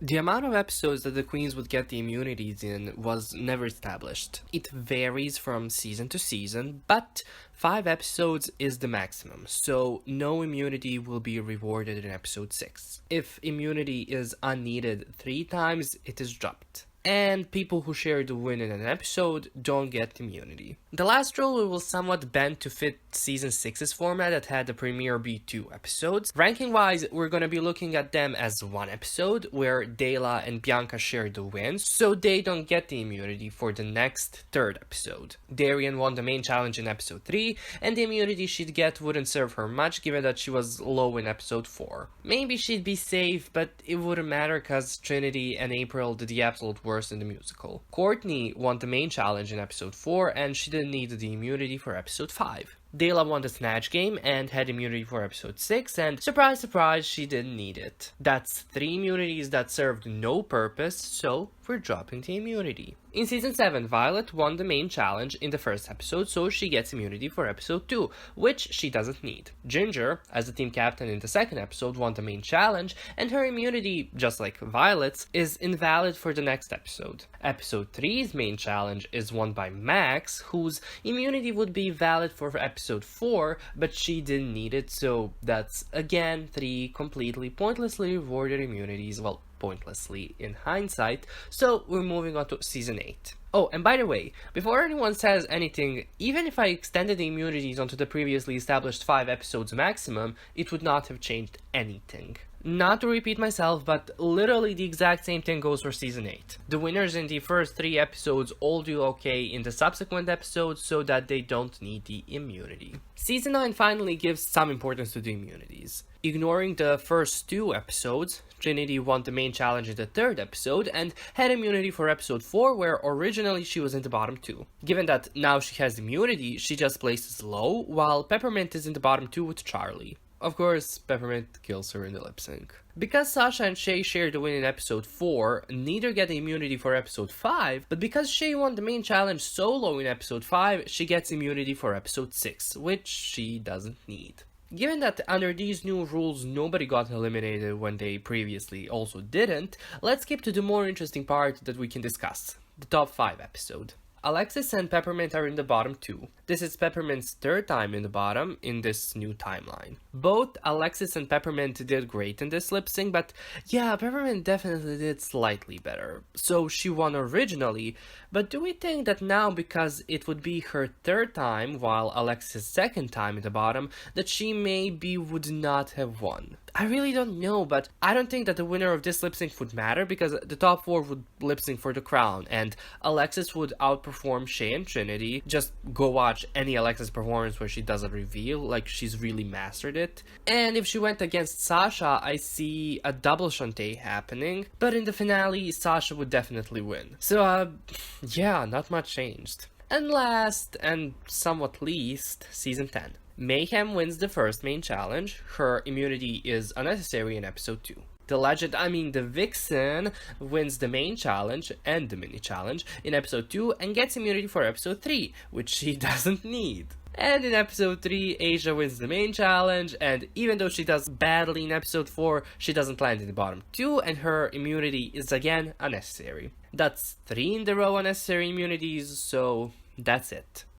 The amount of episodes that the queens would get the immunities in was never established. It varies from season to season, but 5 episodes is the maximum, so no immunity will be rewarded in episode 6. If immunity is unneeded 3 times, it is dropped. And people who share the win in an episode don't get immunity. The last rule will somewhat bend to fit season 6's format that had the premiere be 2 episodes. Ranking wise, we're gonna be looking at them as 1 episode, where Dela and Bianca share the win, so they don't get the immunity for the next 3rd episode. Darian won the main challenge in episode 3, and the immunity she'd get wouldn't serve her much given that she was low in episode 4. Maybe she'd be safe, but it wouldn't matter cause Trinity and April did the absolute worst in the musical. Courtney won the main challenge in episode 4 and she didn't need the immunity for episode 5. Dela won the Snatch game and had immunity for episode 6, and surprise surprise, she didn't need it. That's 3 immunities that served no purpose, so we're dropping the immunity. In season 7, Violet won the main challenge in the first episode, so she gets immunity for episode 2, which she doesn't need. Ginger, as the team captain in the second episode, won the main challenge, and her immunity, just like Violet's, is invalid for the next episode. Episode 3's main challenge is won by Max, whose immunity would be valid for episode 4, but she didn't need it, so that's again 3 completely pointlessly rewarded immunities, well, pointlessly in hindsight, so we're moving on to season 8. Oh, and by the way, before anyone says anything, even if I extended the immunities onto the previously established 5 episodes maximum, it would not have changed anything. Not to repeat myself, but literally the exact same thing goes for season 8. The winners in the first 3 episodes all do okay in the subsequent episodes so that they don't need the immunity. Season 9 finally gives some importance to the immunities. Ignoring the first 2 episodes, Trinity won the main challenge in the 3rd episode and had immunity for episode 4 where originally she was in the bottom 2. Given that now she has immunity, she just places low, while Peppermint is in the bottom 2 with Charlie. Of course, Peppermint kills her in the lip sync. Because Sasha and Shay shared the win in episode 4, neither get the immunity for episode 5, but because Shay won the main challenge solo in episode 5, she gets immunity for episode 6, which she doesn't need. Given that under these new rules nobody got eliminated when they previously also didn't, let's skip to the more interesting part that we can discuss, the top 5 episode. Alexis and Peppermint are in the bottom 2. This is Peppermint's 3rd time in the bottom in this new timeline. Both Alexis and Peppermint did great in this lip sync, but yeah, Peppermint definitely did slightly better. So she won originally, but do we think that now because it would be her 3rd time while Alexis' 2nd time in the bottom, that she maybe would not have won? I really don't know, but I don't think that the winner of this lip sync would matter because the top 4 would lip sync for the crown and Alexis would outperform Shay and Trinity. Just go watch any Alexis performance where she does a reveal, like she's really mastered it. And if she went against Sasha, I see a double Shantae happening, but in the finale, Sasha would definitely win. So, yeah, not much changed. And last, and somewhat least, season 10. Mayhem wins the first main challenge. Her immunity is unnecessary in episode 2. The Vixen, wins the main challenge and the mini challenge in episode 2 and gets immunity for episode 3, which she doesn't need. And in episode 3, Asia wins the main challenge, and even though she does badly in episode 4, she doesn't land in the bottom 2, and her immunity is again unnecessary. That's 3 in the row unnecessary immunities, so that's it.